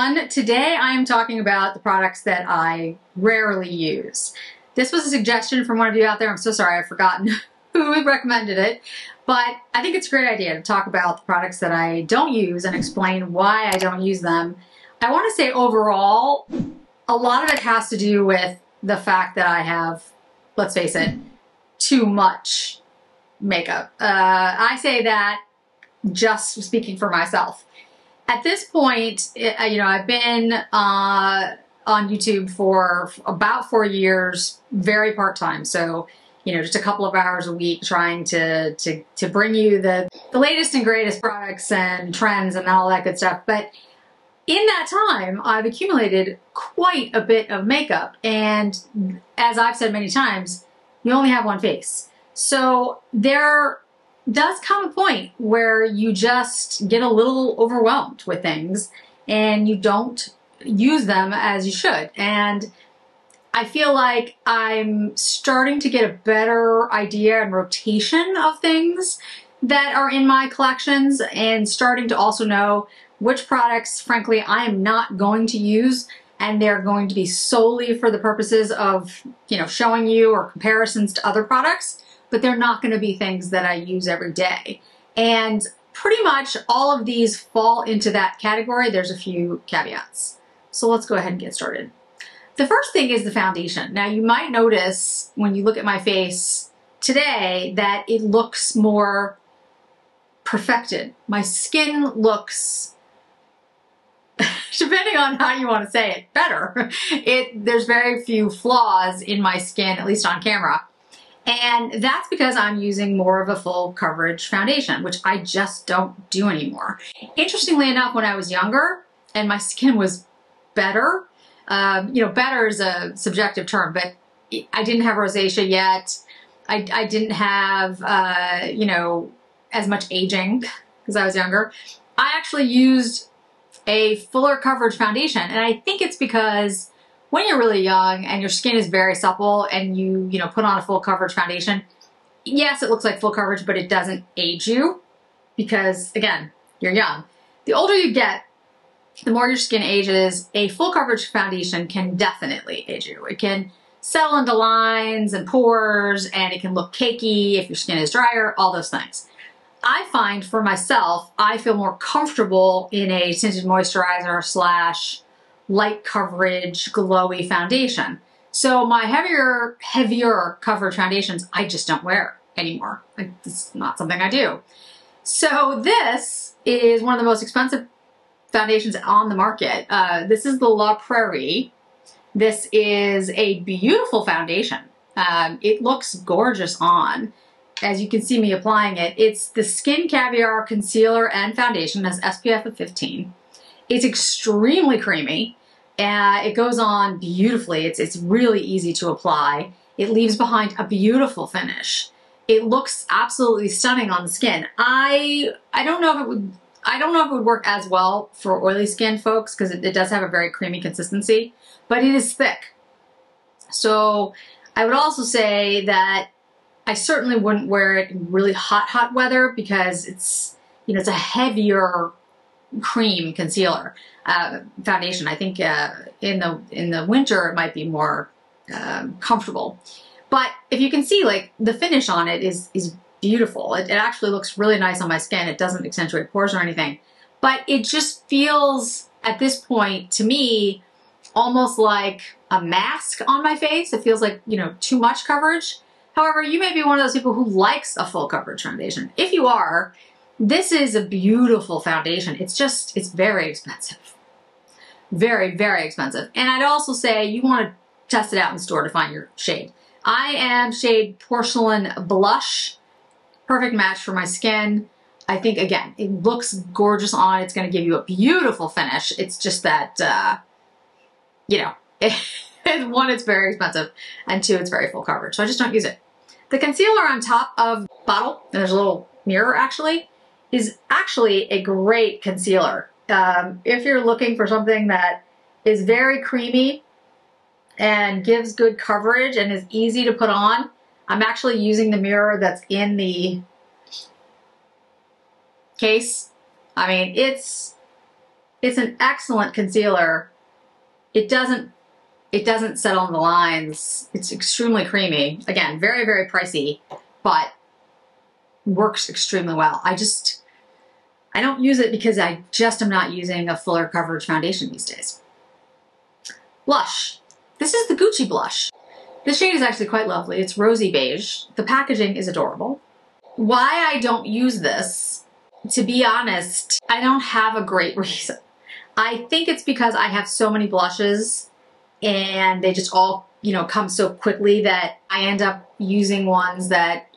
everyone. Today I am talking about the products that I rarely use. This was a suggestion from one of you out there. I'm so sorry, I've forgotten who recommended it, but I think it's a great idea to talk about the products that I don't use and explain why I don't use them. I want to say overall, a lot of it has to do with the fact that I have, let's face it, too much makeup. I say that just speaking for myself. At this point, I've been on YouTube for about 4 years, very part-time. So, just a couple of hours a week trying to bring you the latest and greatest products and trends and all that good stuff. But in that time, I've accumulated quite a bit of makeup. And as I've said many times, you only have one face. So there does come a point where you just get a little overwhelmed with things and you don't use them as you should. And I feel like I'm starting to get a better idea and rotation of things that are in my collections, and starting to also know which products, frankly, I am not going to use, and they're going to be solely for the purposes of, showing you or comparisons to other products, but they're not going to be things that I use every day. And pretty much all of these fall into that category. There's a few caveats. So let's go ahead and get started. The first thing is the foundation. Now you might notice when you look at my face today that it looks more perfected. My skin looks, depending on how you want to say it, better. There's very few flaws in my skin, at least on camera. And that's because I'm using more of a full coverage foundation, which I just don't do anymore. Interestingly enough, when I was younger and my skin was better, better is a subjective term, but I didn't have rosacea yet. I didn't have, as much aging because I was younger. I actually used a fuller coverage foundation. And I think it's because when you're really young and your skin is very supple and you put on a full coverage foundation, yes, it looks like full coverage, but it doesn't age you because, again, you're young. The older you get, the more your skin ages. A full coverage foundation can definitely age you. It can settle into lines and pores, and it can look cakey if your skin is drier, all those things. I find for myself, I feel more comfortable in a tinted moisturizer / light coverage, glowy foundation. So my heavier coverage foundations, I just don't wear anymore. It's not something I do. So this is one of the most expensive foundations on the market. This is the La Prairie. This is a beautiful foundation. It looks gorgeous on. As you can see me applying it, it's the Skin Caviar Concealer and Foundation, has SPF of 15. It's extremely creamy. It goes on beautifully. It's really easy to apply. It leaves behind a beautiful finish. It looks absolutely stunning on the skin. I don't know if it would work as well for oily skin folks because it does have a very creamy consistency, but it is thick. So I would also say that I certainly wouldn't wear it in really hot weather because it's a heavier cream concealer foundation. I think in the winter it might be more comfortable. But if you can see, like, the finish on it is beautiful. It actually looks really nice on my skin. It doesn't accentuate pores or anything. But it just feels, at this point, to me, almost like a mask on my face. It feels like, too much coverage. However, you may be one of those people who likes a full coverage foundation. If you are, this is a beautiful foundation. It's very expensive. Very, very expensive. And I'd also say you want to test it out in the store to find your shade. I am shade Porcelain Blush. Perfect match for my skin. I think, again, it looks gorgeous on. It's going to give you a beautiful finish. It's just that, one, it's very expensive, and two, it's very full coverage. So I just don't use it. The concealer on top of the bottle, and there's a little mirror actually, is actually a great concealer. If you're looking for something that is very creamy and gives good coverage and is easy to put on, I'm actually using the mirror that's in the case. I mean, it's It's an excellent concealer. It doesn't settle on the lines. It's extremely creamy. Again, very, very pricey, but works extremely well. I don't use it because I just am not using a fuller coverage foundation these days. Blush. This is the Gucci blush. This shade is actually quite lovely. It's rosy beige. The packaging is adorable. Why I don't use this, to be honest, I don't have a great reason. I think it's because I have so many blushes and they just all, come so quickly that I end up using ones that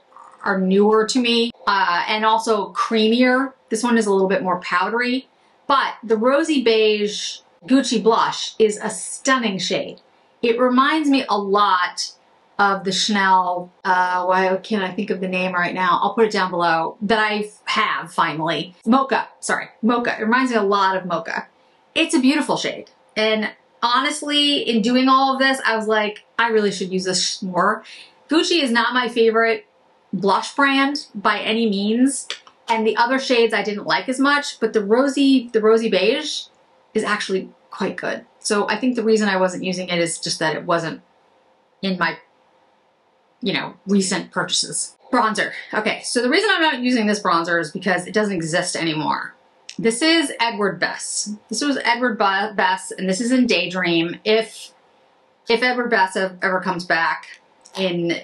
are newer to me and also creamier. This one is a little bit more powdery, but the rosy beige Gucci blush is a stunning shade. It reminds me a lot of the Chanel, why can't I think of the name right now? I'll put it down below, that I have finally. Mocha, sorry, Mocha. It reminds me a lot of Mocha. It's a beautiful shade. And honestly, in doing all of this, I was like, I really should use this more. Gucci is not my favorite blush brand by any means. And the other shades I didn't like as much, but the rosy beige is actually quite good. So I think the reason I wasn't using it is just that it wasn't in my, recent purchases. Bronzer. Okay, so the reason I'm not using this bronzer is because it doesn't exist anymore. This is Edward Bess. This was Edward Bess, and this is in Daydream. If Edward Bess ever comes back in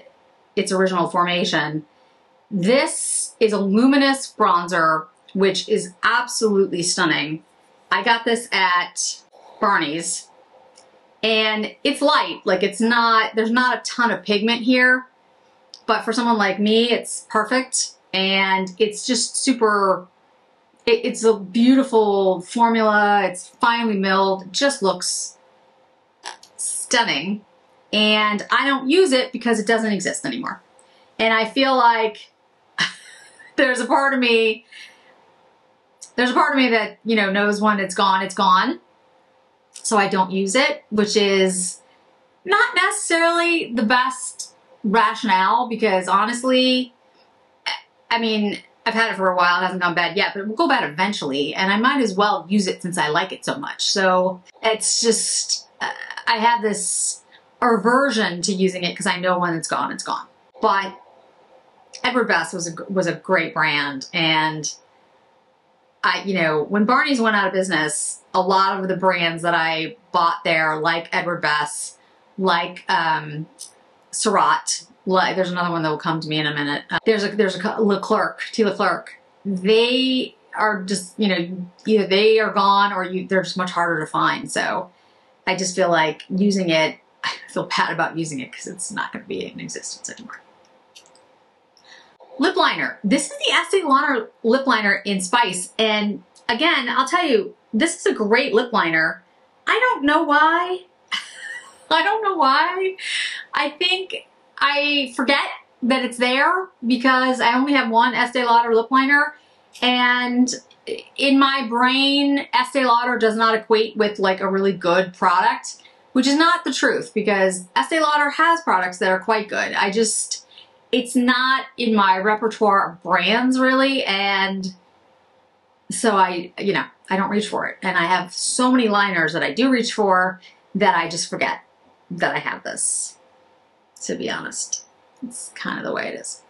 its original formation, this is a luminous bronzer, which is absolutely stunning. I got this at Barney's, and it's light. Like, there's not a ton of pigment here, but for someone like me, it's perfect, and it's just super, it's a beautiful formula. It's finely milled. It just looks stunning, and I don't use it because it doesn't exist anymore. And I feel like there's a part of me that, knows when it's gone. So I don't use it, which is not necessarily the best rationale because honestly, I mean, I've had it for a while. It hasn't gone bad yet, but it will go bad eventually. And I might as well use it since I like it so much. So it's just, I have this aversion to using it because I know when it's gone, it's gone. But Edward Bess was a great brand, and when Barney's went out of business, a lot of the brands that I bought there, like Edward Bess, like Surratt, there's another one that will come to me in a minute. There's a Leclerc, T. Leclerc. They are just, either they are gone or they're just much harder to find. So I just feel like using it, I feel bad about using it because it's not going to be in existence anymore. Lip liner. This is the Estee Lauder lip liner in Spice. And again, I'll tell you, this is a great lip liner. I don't know why. I don't know why. I think I forget that it's there because I only have one Estee Lauder lip liner. And in my brain, Estee Lauder does not equate with like a really good product, which is not the truth because Estee Lauder has products that are quite good. It's not in my repertoire of brands really, and so I don't reach for it. And I have so many liners that I do reach for that I just forget that I have this, to be honest. It's kind of the way it is.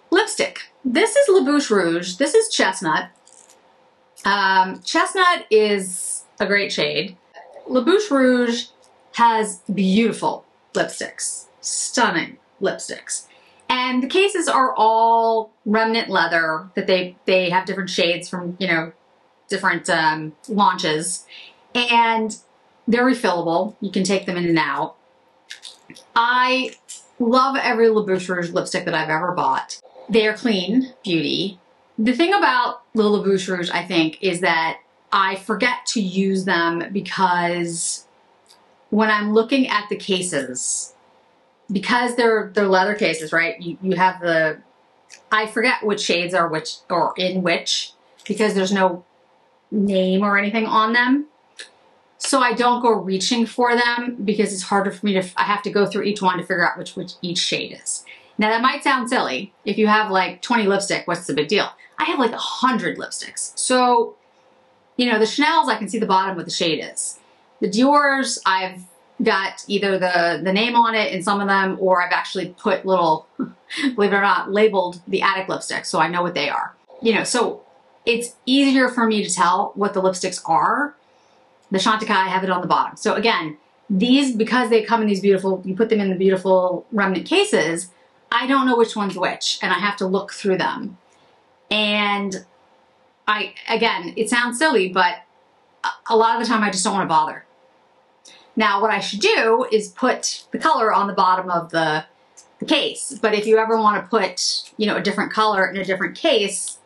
Lipstick. This is La Bouche Rouge. This is Chestnut. Chestnut is a great shade. La Bouche Rouge has beautiful lipsticks. Stunning lipsticks. And the cases are all remnant leather that they have different shades from, different launches. And they're refillable. You can take them in and out. I love every La Bouche Rouge lipstick that I've ever bought. They are clean beauty. The thing about the La Bouche Rouge, I think, is that I forget to use them because when I'm looking at the cases, because they're leather cases, right? You have I forget which shades are in which because there's no name or anything on them. So I don't go reaching for them because it's harder for me I have to go through each one to figure out which each shade is. Now that might sound silly. If you have like 20 lipstick, what's the big deal? I have like 100 lipsticks. So You know, the Chanel's, I can see the bottom what the shade is. The Dior's, I've got either the name on it in some of them, or I've actually put little, believe it or not, labeled the Attic lipsticks, so I know what they are. You know, so it's easier for me to tell what the lipsticks are. The Chantecaille, I have it on the bottom. So again, these, because they come in these beautiful, you put them in the beautiful remnant cases, I don't know which one's which, and I have to look through them. And again, it sounds silly, but a lot of the time I just don't want to bother. Now, what I should do is put the color on the bottom of the case. But if you ever want to put, you know, a different color in a different case,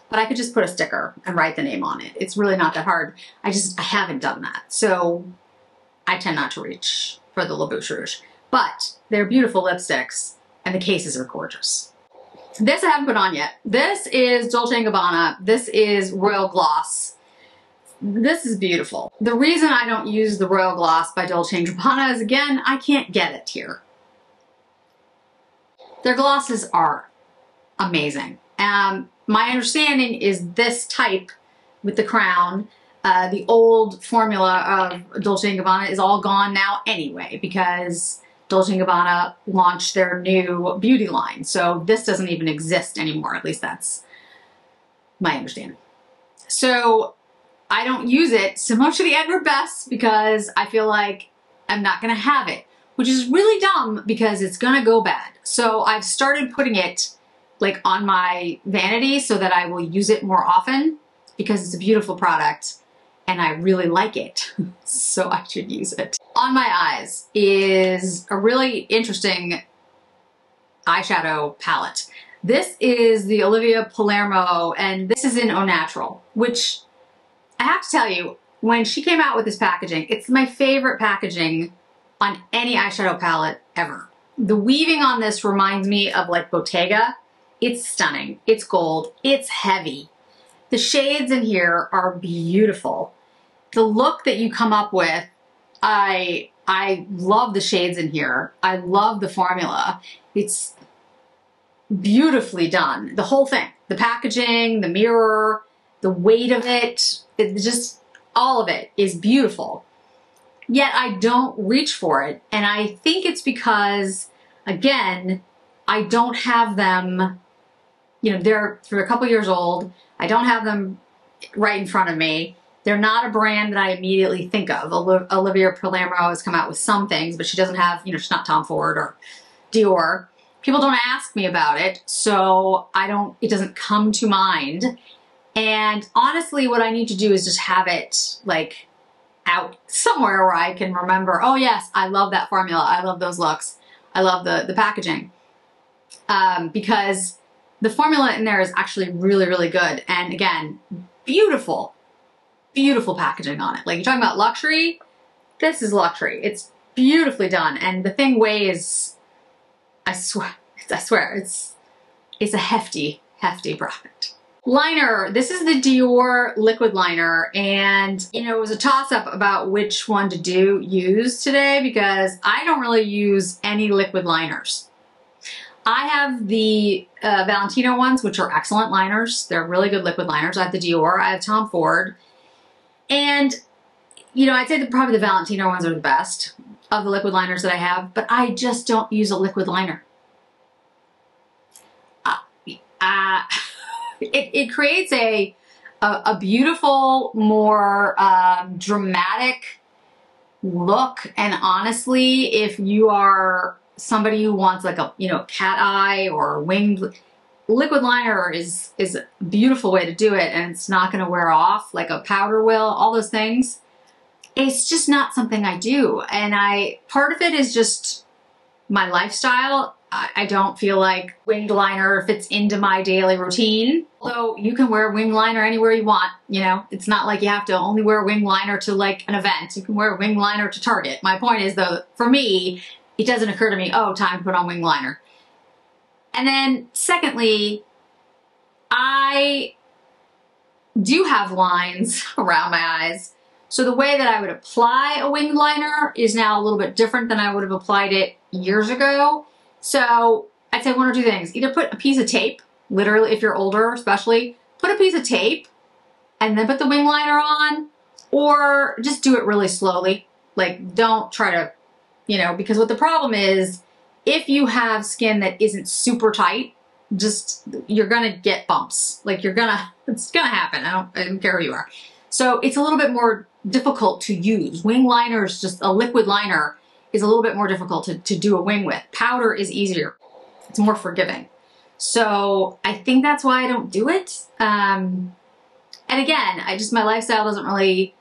but I could just put a sticker and write the name on it. It's really not that hard. I haven't done that. So I tend not to reach for the La Bouche Rouge. But they're beautiful lipsticks, and the cases are gorgeous. This I haven't put on yet. This is Dolce Gabbana. This is Royal Gloss. This is beautiful. The reason I don't use the Royal Gloss by Dolce & Gabbana is, again, I can't get it here. Their glosses are amazing. My understanding is this type with the crown, the old formula of Dolce & Gabbana is all gone now anyway, because Dolce & Gabbana launched their new beauty line. So this doesn't even exist anymore. At least that's my understanding. So I don't use it so much to the Edward Best because I feel like I'm not going to have it, which is really dumb because it's going to go bad. So I've started putting it like on my vanity so that I will use it more often because it's a beautiful product and I really like it. So I should use it. On my eyes is a really interesting eyeshadow palette. This is the Olivia Palermo, and this is in Au Natural, which I have to tell you, when she came out with this packaging, it's my favorite packaging on any eyeshadow palette ever. The weaving on this reminds me of like Bottega. It's stunning. It's gold. It's heavy. The shades in here are beautiful. The look that you come up with, I love the shades in here. I love the formula. It's beautifully done. The whole thing. The packaging, the mirror, the weight of it, just all of it is beautiful. Yet I don't reach for it. And I think it's because, again, I don't have them, you know, they're a couple years old. I don't have them right in front of me. They're not a brand that I immediately think of. Olivia Palermo has come out with some things, but she doesn't have, you know, she's not Tom Ford or Dior. People don't ask me about it, so it doesn't come to mind. And honestly, what I need to do is just have it like out somewhere where I can remember, oh yes, I love that formula. I love those looks. I love the packaging. Because the formula in there is actually really, really good. And again, beautiful, beautiful packaging on it. Like you're talking about luxury, this is luxury. It's beautifully done. And the thing weighs, I swear, it's a hefty, hefty product. Liner, this is the Dior liquid liner, and you know, it was a toss-up about which one to use today because I don't really use any liquid liners. I have the Valentino ones, which are excellent liners. They're really good liquid liners. I have the Dior, I have Tom Ford, and you know, I'd say that probably the Valentino ones are the best of the liquid liners that I have, but I just don't use a liquid liner. It creates a beautiful, more dramatic look. And honestly, if you are somebody who wants like a, you know, cat eye or winged, liquid liner is a beautiful way to do it. And it's not going to wear off like a powder will, all those things. It's just not something I do. And part of it is just my lifestyle. I don't feel like winged liner fits into my daily routine. Although you can wear winged liner anywhere you want, you know. It's not like you have to only wear winged liner to like an event. You can wear winged liner to Target. My point is though, for me, it doesn't occur to me, oh, time to put on winged liner. And then secondly, I do have lines around my eyes. So the way that I would apply a winged liner is now a little bit different than I would have applied it years ago. So I'd say one or two things. Either put a piece of tape, literally if you're older especially, put a piece of tape and then put the wing liner on, or just do it really slowly. Like, don't try to, you know, because what the problem is, if you have skin that isn't super tight, you're gonna get bumps. Like, it's gonna happen. I don't care who you are. So it's a little bit more difficult to use. Wing liners, just a liquid liner, is a little bit more difficult to do a wing with. Powder is easier. It's more forgiving. So I think that's why I don't do it. And again, my lifestyle doesn't really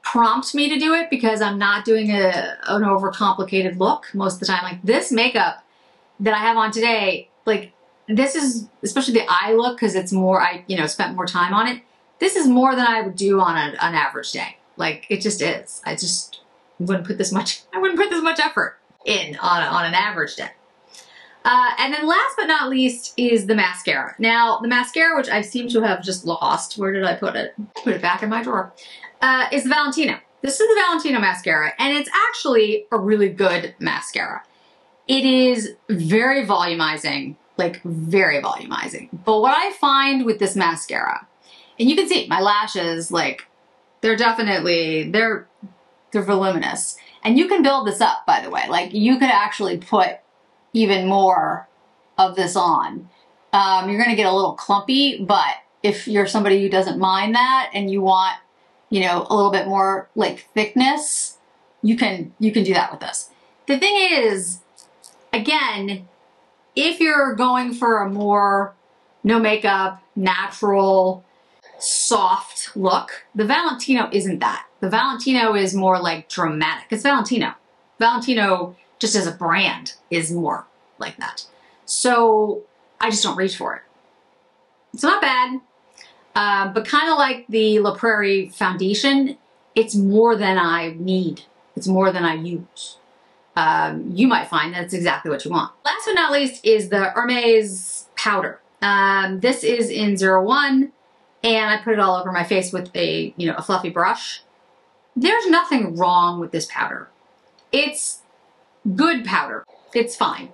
prompt me to do it because I'm not doing an overcomplicated look most of the time. Like, this makeup that I have on today, like, this is, especially the eye look, because it's more, I spent more time on it. This is more than I would do on an average day. Like, it just is. I just wouldn't put this much effort in on an average day. And then last but not least is the mascara. Now, the mascara, which I seem to have just lost, where did I put it? Put it back in my drawer, is the Valentino. This is the Valentino mascara, and it's actually a really good mascara. It is very volumizing, like very volumizing. But what I find with this mascara, and you can see my lashes, like, they're definitely, they're voluminous. And you can build this up, by the way. Like, you could actually put even more of this on. You're gonna get a little clumpy, but if you're somebody who doesn't mind that and you want, you know, a little bit more like thickness, you can do that with this. The thing is, again, if you're going for a more no makeup, natural, soft look, the Valentino isn't that. The Valentino is more like dramatic. It's Valentino. Valentino, just as a brand, is more like that. So I just don't reach for it. It's not bad, but kind of like the La Prairie foundation, it's more than I need. It's more than I use. You might find that's exactly what you want. Last but not least is the Hermes powder. This is in 01, and I put it all over my face with a fluffy brush. There's nothing wrong with this powder. It's good powder. It's fine.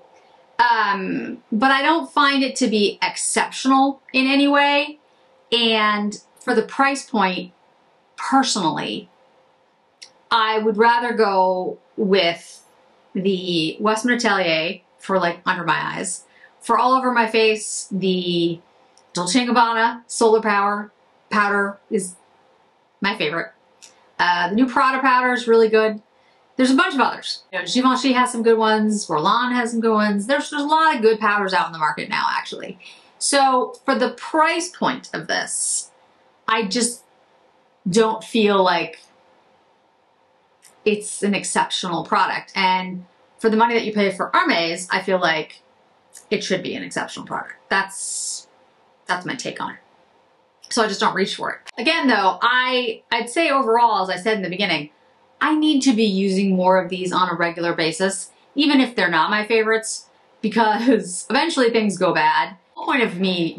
But I don't find it to be exceptional in any way. And for the price point, personally, I would rather go with the Westman Atelier for like under my eyes. For all over my face, the Dolce Gabbana Solar Power powder is my favorite. The new Prada powder is really good. There's a bunch of others. Givenchy has some good ones. Roland has some good ones. There's a lot of good powders out in the market now, actually. So for the price point of this, I just don't feel like it's an exceptional product. And for the money that you pay for Hermes, I feel like it should be an exceptional product. That's my take on it. So I just don't reach for it. Again, though, I'd say overall, as I said in the beginning, I need to be using more of these on a regular basis, even if they're not my favorites, because eventually things go bad. The whole point of me,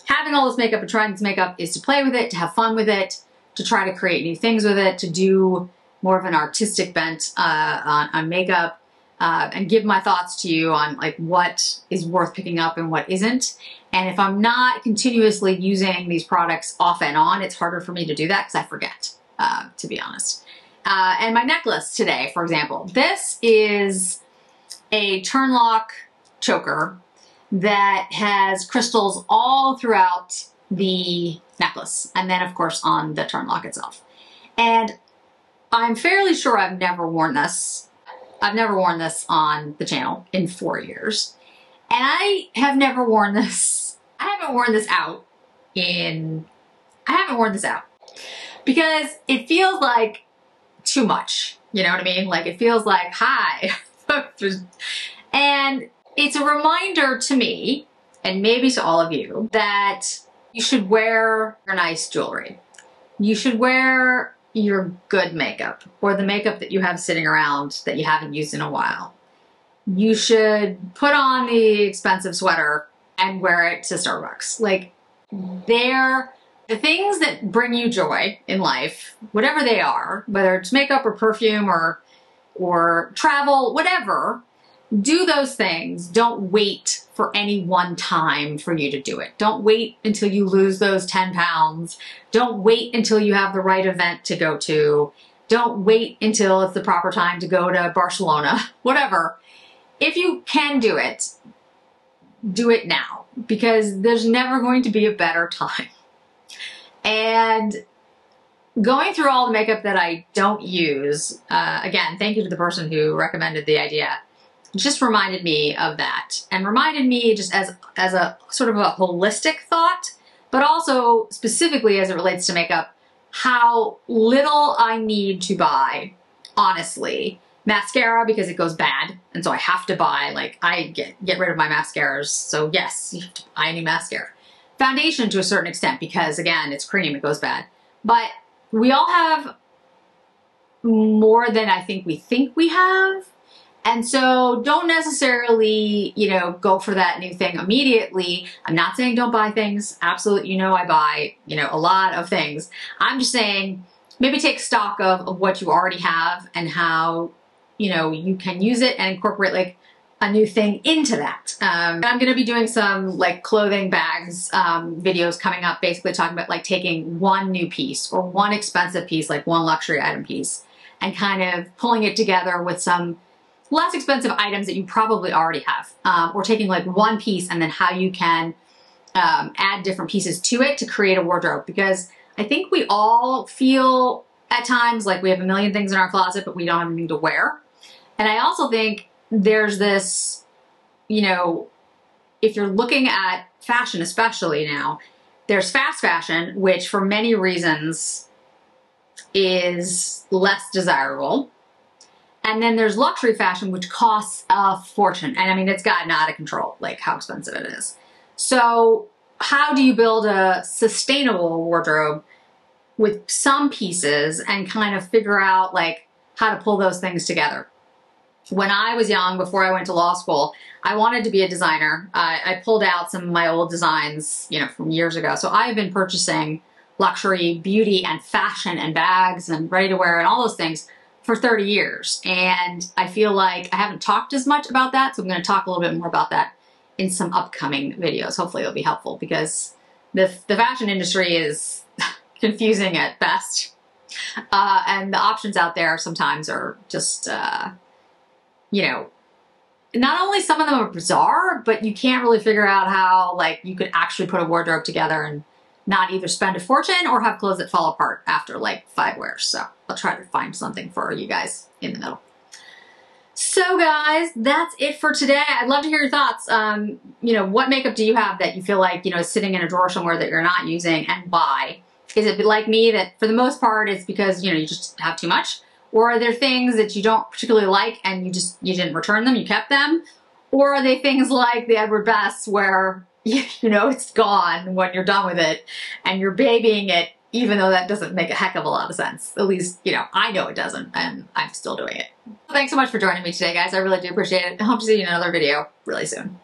having all this makeup and trying this makeup is to play with it, to have fun with it, to try to create new things with it, to do more of an artistic bent on makeup, and give my thoughts to you on like what is worth picking up and what isn't. And if I'm not continuously using these products off and on, it's harder for me to do that because I forget, to be honest. And my necklace today, for example, this is a turn lock choker that has crystals all throughout the necklace, and then of course on the turn lock itself. And I'm fairly sure I've never worn this. I've never worn this on the channel in 4 years. And I have never worn this. I haven't worn this out because it feels like too much. You know what I mean? Like, it feels like, hi. And it's a reminder to me, and maybe to all of you, that you should wear your nice jewelry. You should wear your good makeup, or the makeup that you have sitting around that you haven't used in a while. You should put on the expensive sweater and wear it to Starbucks. Like, they're the things that bring you joy in life, whatever they are, whether it's makeup or perfume or travel, whatever, do those things. Don't wait for any one time for you to do it. Don't wait until you lose those 10 pounds. Don't wait until you have the right event to go to. Don't wait until it's the proper time to go to Barcelona, whatever. If you can do it now, because there's never going to be a better time. And going through all the makeup that I don't use, again, thank you to the person who recommended the idea, just reminded me of that, and reminded me just as a sort of a holistic thought, but also specifically as it relates to makeup, how little I need to buy, honestly. Mascara, because it goes bad, and so I have to buy, like, I get rid of my mascaras, so yes, you have to buy any mascara. Foundation to a certain extent, because again, it's cream, it goes bad. But we all have more than I think we have. And so don't necessarily, you know, go for that new thing immediately. I'm not saying don't buy things. Absolutely, you know, I buy, you know, a lot of things. I'm just saying maybe take stock of what you already have and how, you know, you can use it and incorporate like a new thing into that. I'm going to be doing some like clothing bags videos coming up, basically talking about like taking one new piece or one expensive piece, like one luxury item piece, and kind of pulling it together with some less expensive items that you probably already have, or taking like one piece and then how you can add different pieces to it to create a wardrobe. Because I think we all feel at times like we have a million things in our closet, but we don't have anything to wear. And I also think there's this, you know, if you're looking at fashion, especially now, there's fast fashion, which for many reasons is less desirable. And then there's luxury fashion, which costs a fortune. And I mean, it's gotten out of control, like how expensive it is. So how do you build a sustainable wardrobe with some pieces and kind of figure out like how to pull those things together? When I was young, before I went to law school, I wanted to be a designer. I pulled out some of my old designs, you know, from years ago. So I've been purchasing luxury beauty and fashion and bags and ready to wear and all those things for 30 years. And I feel like I haven't talked as much about that. So I'm going to talk a little bit more about that in some upcoming videos. Hopefully it'll be helpful, because the fashion industry is confusing at best. And the options out there sometimes are just, you know, not only some of them are bizarre, but you can't really figure out how like you could actually put a wardrobe together and not either spend a fortune or have clothes that fall apart after like 5 wears. So I'll try to find something for you guys in the middle. So guys, that's it for today. I'd love to hear your thoughts. You know, what makeup do you have that you feel like, you know, is sitting in a drawer somewhere that you're not using, and why? Is it like me that for the most part it's because, you know, you just have too much? Or are there things that you don't particularly like and you didn't return them, you kept them? Or are they things like the Edward Best where, you know, it's gone when you're done with it and you're babying it, even though that doesn't make a heck of a lot of sense. At least, you know, I know it doesn't, and I'm still doing it. Thanks so much for joining me today, guys. I really do appreciate it. I hope to see you in another video really soon.